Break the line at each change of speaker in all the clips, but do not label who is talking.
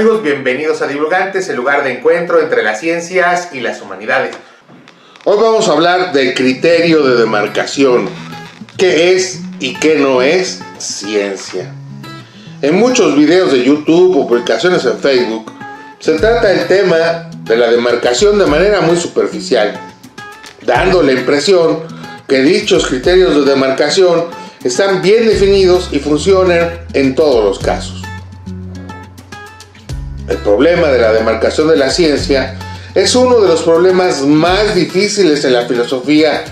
amigos? Bienvenidos a Divulgantes, el lugar de encuentro entre las ciencias y las humanidades.
Hoy vamos a hablar del criterio de demarcación. ¿Qué es y qué no es ciencia? En muchos videos de YouTube o publicaciones en Facebook se trata el tema de la demarcación de manera muy superficial, dando la impresión que dichos criterios de demarcación están bien definidos y funcionan en todos los casos. El problema de la demarcación de la ciencia es uno de los problemas más difíciles en la filosofía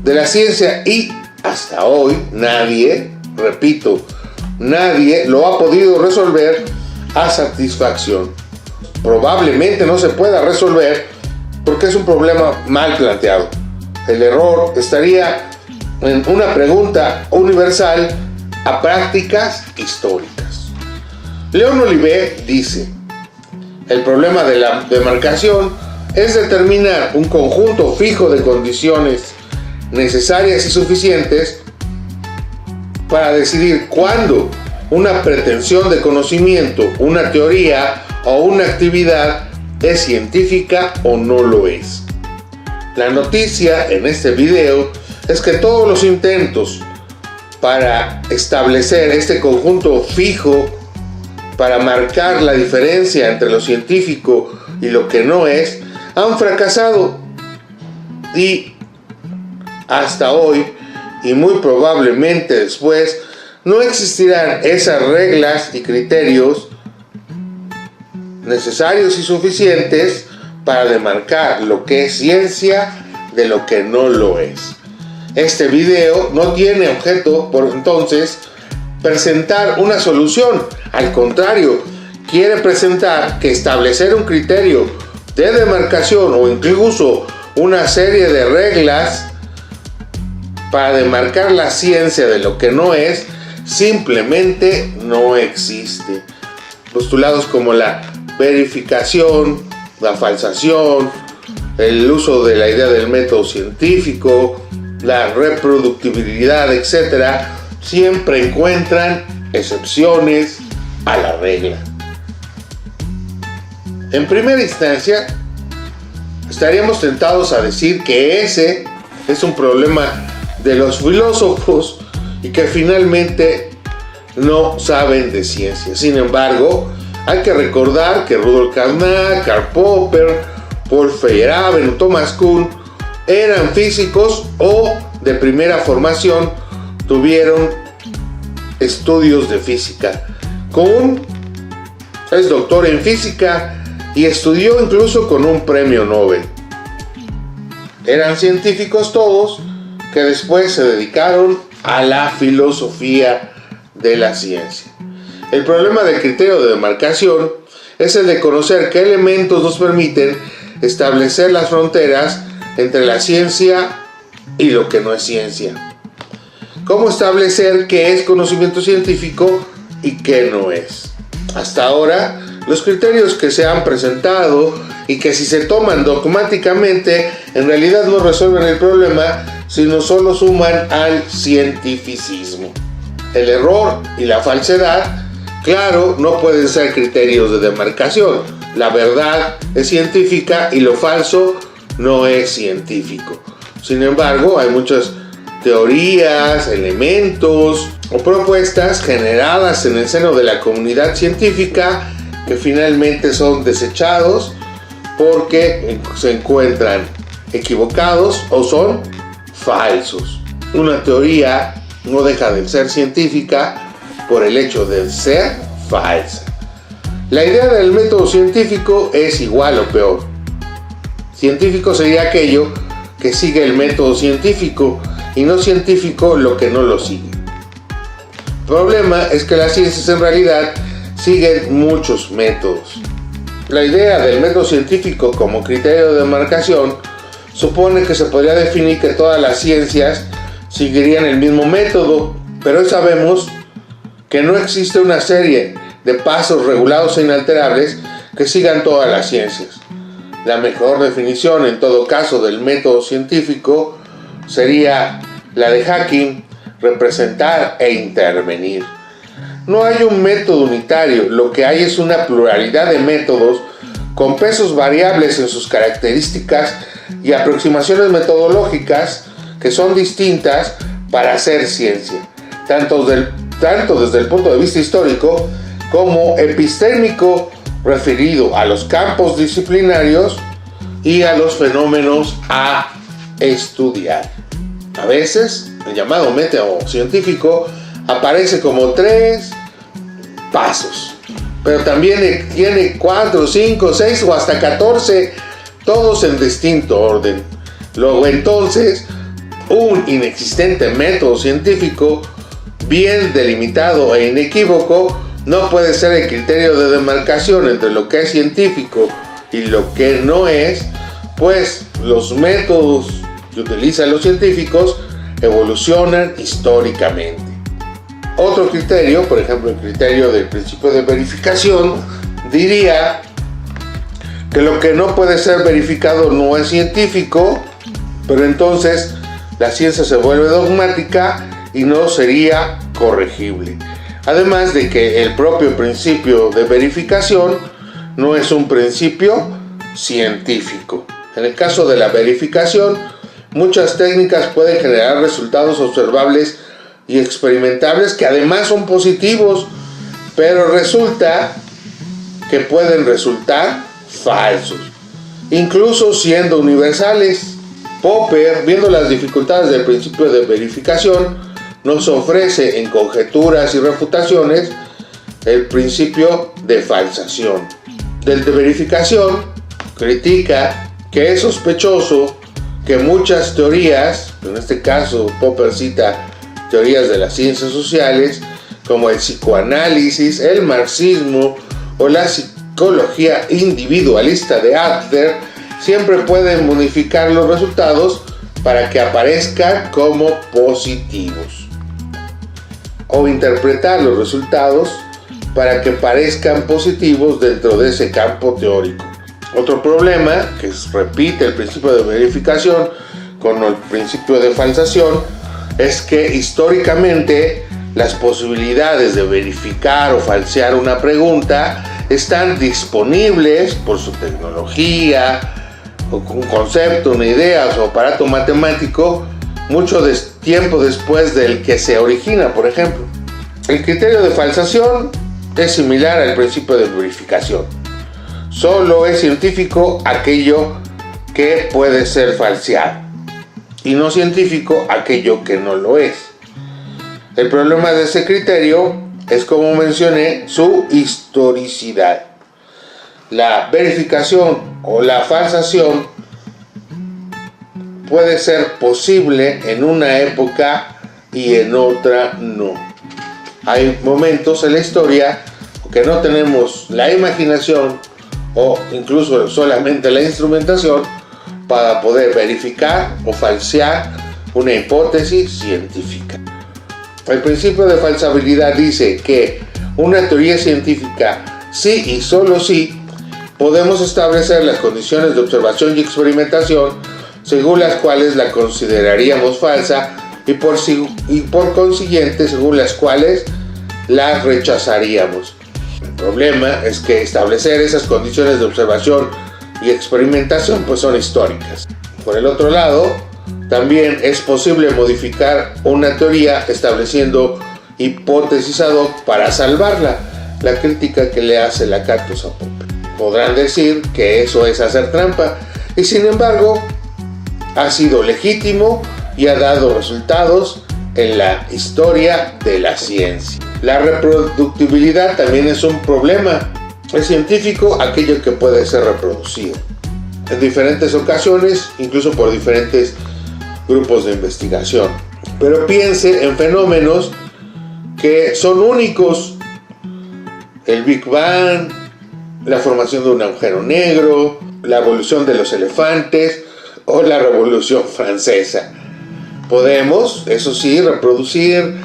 de la ciencia y hasta hoy nadie lo ha podido resolver a satisfacción. Probablemente no se pueda resolver porque es un problema mal planteado. El error estaría en una pregunta universal a prácticas históricas. Leon Olivet dice: el problema de la demarcación es determinar un conjunto fijo de condiciones necesarias y suficientes para decidir cuándo una pretensión de conocimiento, una teoría o una actividad es científica o no lo es. La noticia en este video es que todos los intentos para establecer este conjunto fijo, para marcar la diferencia entre lo científico y lo que no es, han fracasado. Y hasta hoy, y muy probablemente después, no existirán esas reglas y criterios necesarios y suficientes para demarcar lo que es ciencia de lo que no lo es. Este video no tiene objeto, por entonces, presentar una solución. Al contrario, quiere presentar que establecer un criterio de demarcación o incluso una serie de reglas para demarcar la ciencia de lo que no es, simplemente no existe. Postulados como la verificación, la falsación, el uso de la idea del método científico, la reproductibilidad, etc., siempre encuentran excepciones a la regla. En primera instancia, estaríamos tentados a decir que ese es un problema de los filósofos y que finalmente no saben de ciencia. Sin embargo, hay que recordar que Rudolf Carnot, Karl Popper, Paul Feyerabend o Thomas Kuhn eran físicos o de primera formación, tuvieron estudios de física. Kuhn es doctor en física y estudió incluso con un premio Nobel. Eran científicos todos que después se dedicaron a la filosofía de la ciencia. El problema del criterio de demarcación es el de conocer qué elementos nos permiten establecer las fronteras entre la ciencia y lo que no es ciencia. ¿Cómo establecer qué es conocimiento científico y qué no es? Hasta ahora, los criterios que se han presentado y que si se toman dogmáticamente, en realidad no resuelven el problema, sino solo suman al cientificismo. El error y la falsedad, claro, no pueden ser criterios de demarcación. La verdad es científica y lo falso no es científico. Sin embargo, hay muchas teorías, elementos o propuestas generadas en el seno de la comunidad científica que finalmente son desechados porque se encuentran equivocados o son falsos. Una teoría no deja de ser científica por el hecho de ser falsa. La idea del método científico es igual o peor. Científico sería aquello que sigue el método científico y no científico lo que no lo sigue. El problema es que las ciencias en realidad siguen muchos métodos. La idea del método científico como criterio de demarcación supone que se podría definir que todas las ciencias seguirían el mismo método, pero hoy sabemos que no existe una serie de pasos regulados e inalterables que sigan todas las ciencias. La mejor definición en todo caso del método científico sería la de Hacking, representar e intervenir. No hay un método unitario, lo que hay es una pluralidad de métodos con pesos variables en sus características y aproximaciones metodológicas que son distintas para hacer ciencia, tanto desde el punto de vista histórico como epistémico, referido a los campos disciplinarios y a los fenómenos a estudiar. A veces, el llamado método científico aparece como 3 pasos, pero también tiene 4, 5, 6 o hasta 14, todos en distinto orden. Luego entonces, un inexistente método científico bien delimitado e inequívoco no puede ser el criterio de demarcación entre lo que es científico y lo que no es, pues los métodos que utilizan los científicos evolucionan históricamente. Otro criterio, por ejemplo el criterio del principio de verificación, diría que lo que no puede ser verificado no es científico, pero entonces la ciencia se vuelve dogmática y no sería corregible. Además de que el propio principio de verificación no es un principio científico. En el caso de la verificación, muchas técnicas pueden generar resultados observables y experimentables que además son positivos, pero resulta que pueden resultar falsos, incluso siendo universales. Popper, viendo las dificultades del principio de verificación, nos ofrece en Conjeturas y refutaciones el principio de falsación. Del de verificación critica que es sospechoso que muchas teorías, en este caso Popper cita teorías de las ciencias sociales como el psicoanálisis, el marxismo o la psicología individualista de Adler, siempre pueden modificar los resultados para que aparezcan como positivos, o interpretar los resultados para que parezcan positivos dentro de ese campo teórico. Otro problema, que repite el principio de verificación con el principio de falsación, es que históricamente las posibilidades de verificar o falsear una pregunta están disponibles por su tecnología, o un concepto, una idea o aparato matemático mucho tiempo después del que se origina, por ejemplo. El criterio de falsación es similar al principio de verificación. Solo es científico aquello que puede ser falseado y no científico aquello que no lo es. El problema de ese criterio es, como mencioné, su historicidad. La verificación o la falsación puede ser posible en una época y en otra no. Hay momentos en la historia que no tenemos la imaginación o incluso solamente la instrumentación para poder verificar o falsear una hipótesis científica. El principio de falsabilidad dice que una teoría científica, sí y solo sí, podemos establecer las condiciones de observación y experimentación según las cuales la consideraríamos falsa y por consiguiente según las cuales la rechazaríamos. El problema es que establecer esas condiciones de observación y experimentación pues son históricas. Por el otro lado, también es posible modificar una teoría estableciendo hipótesis ad hoc para salvarla, la crítica que le hace Lakatos a Popper. Podrán decir que eso es hacer trampa, y sin embargo ha sido legítimo y ha dado resultados en la historia de la ciencia. La reproductibilidad también es un problema. Es científico aquello que puede ser reproducido en diferentes ocasiones, incluso por diferentes grupos de investigación. Pero piense en fenómenos que son únicos: el Big Bang, la formación de un agujero negro, la evolución de los elefantes o la Revolución Francesa. Podemos, eso sí, reproducir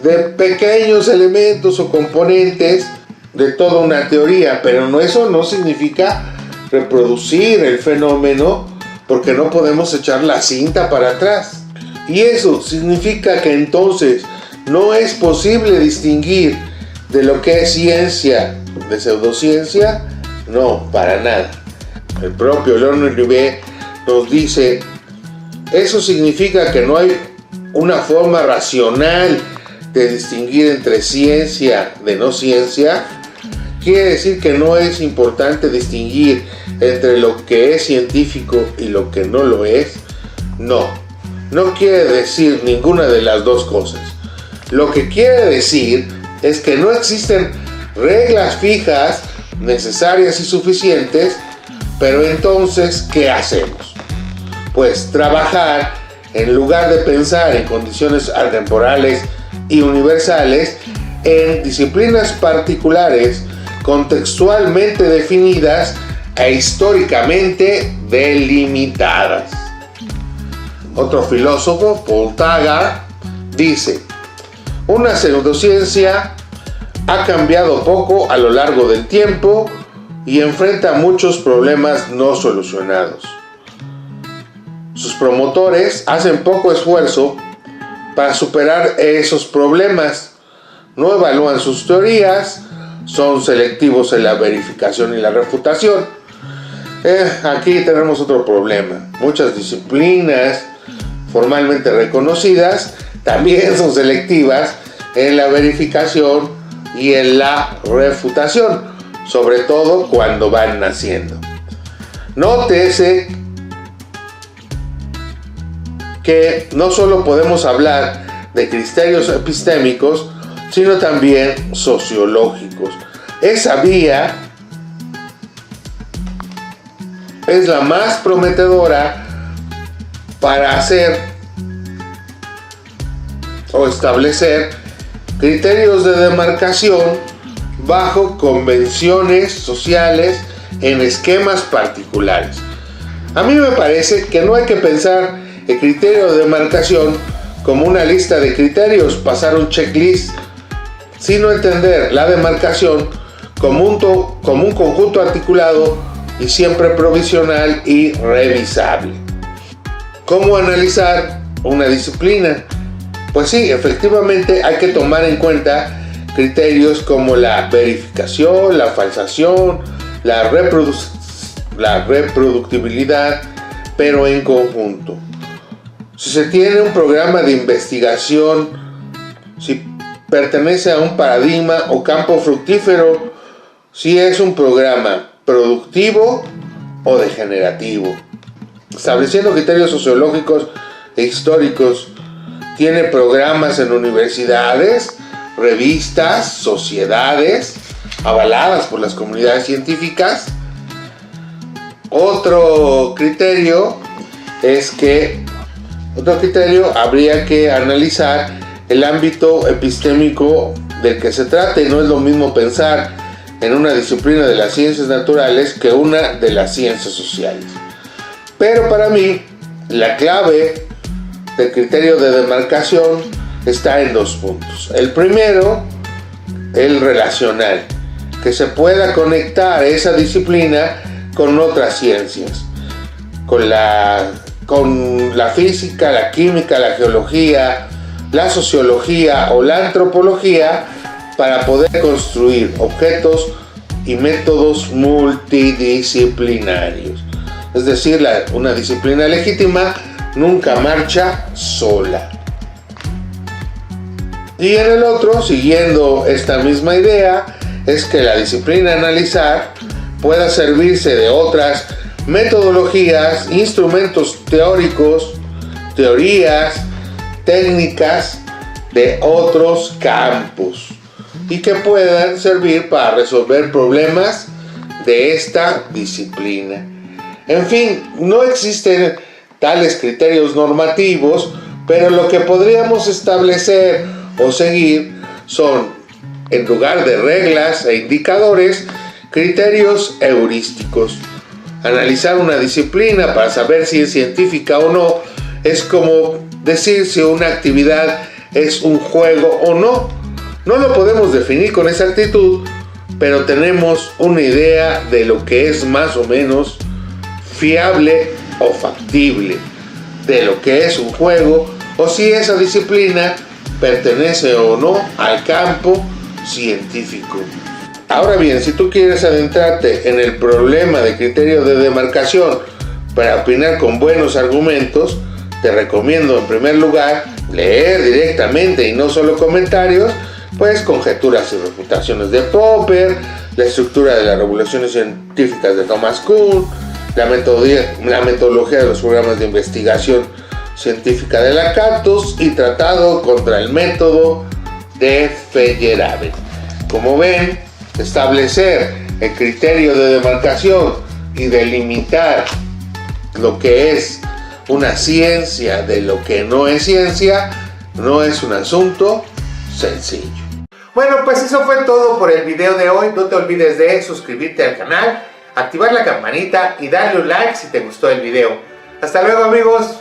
de pequeños elementos o componentes de toda una teoría, pero eso no significa reproducir el fenómeno, porque no podemos echar la cinta para atrás. Y eso significa que entonces no es posible distinguir de lo que es ciencia de pseudociencia? No, para nada. El propio Leonard Rivet nos dice, eso significa que no hay una forma racional de distinguir entre ciencia de no ciencia. Quiere decir que no es importante distinguir entre lo que es científico y lo que no lo es. No, no quiere decir ninguna de las dos cosas. Lo que quiere decir es que no existen reglas fijas, necesarias y suficientes, pero entonces, ¿qué hacemos? Pues trabajar, en lugar de pensar en condiciones atemporales y universales, en disciplinas particulares, contextualmente definidas e históricamente delimitadas. Otro filósofo, Paul Taggart, dice: una pseudociencia ha cambiado poco a lo largo del tiempo y enfrenta muchos problemas no solucionados. Sus promotores hacen poco esfuerzo para superar esos problemas, no evalúan sus teorías, son selectivos en la verificación y la refutación. Aquí tenemos otro problema. Muchas disciplinas formalmente reconocidas también son selectivas en la verificación y en la refutación, sobre todo cuando van naciendo. Nótese que no solo podemos hablar de criterios epistémicos, sino también sociológicos. Esa vía es la más prometedora para hacer o establecer criterios de demarcación bajo convenciones sociales en esquemas particulares. A mí me parece que no hay que pensar el criterio de demarcación como una lista de criterios, pasar un checklist, sino entender la demarcación como un conjunto articulado y siempre provisional y revisable. ¿Cómo analizar una disciplina? Pues sí, efectivamente hay que tomar en cuenta criterios como la verificación, la falsación, la reproductibilidad, pero en conjunto. Si se tiene un programa de investigación, si pertenece a un paradigma o campo fructífero, si es un programa productivo o degenerativo. Estableciendo criterios sociológicos e históricos, tiene programas en universidades, revistas, sociedades, avaladas por las comunidades científicas. Otro criterio habría que analizar el ámbito epistémico del que se trate. No es lo mismo pensar en una disciplina de las ciencias naturales que una de las ciencias sociales. Pero para mí, la clave del criterio de demarcación está en dos puntos. El primero, el relacional, que se pueda conectar esa disciplina con otras ciencias, con la física, la química, la geología, la sociología o la antropología, para poder construir objetos y métodos multidisciplinarios. Es decir, una disciplina legítima nunca marcha sola. Y en el otro, siguiendo esta misma idea, es que la disciplina analizar pueda servirse de otras metodologías, instrumentos teóricos, teorías, técnicas de otros campos y que puedan servir para resolver problemas de esta disciplina. En fin, no existen tales criterios normativos, pero lo que podríamos establecer o seguir son, en lugar de reglas e indicadores, criterios heurísticos. Analizar una disciplina para saber si es científica o no es como decir si una actividad es un juego o no. No lo podemos definir con exactitud, pero tenemos una idea de lo que es más o menos fiable o factible, de lo que es un juego o si esa disciplina pertenece o no al campo científico. Ahora bien, si tú quieres adentrarte en el problema de criterio de demarcación para opinar con buenos argumentos, te recomiendo en primer lugar leer directamente y no solo comentarios, pues Conjeturas y refutaciones de Popper, La estructura de las revoluciones científicas de Thomas Kuhn, la metodología de los programas de investigación científica de Lakatos y Tratado contra el método de Feyerabend. Como ven, establecer el criterio de demarcación y delimitar lo que es una ciencia de lo que no es ciencia no es un asunto sencillo.
Bueno, pues eso fue todo por el video de hoy. No te olvides de suscribirte al canal, activar la campanita y darle un like si te gustó el video. Hasta luego, amigos.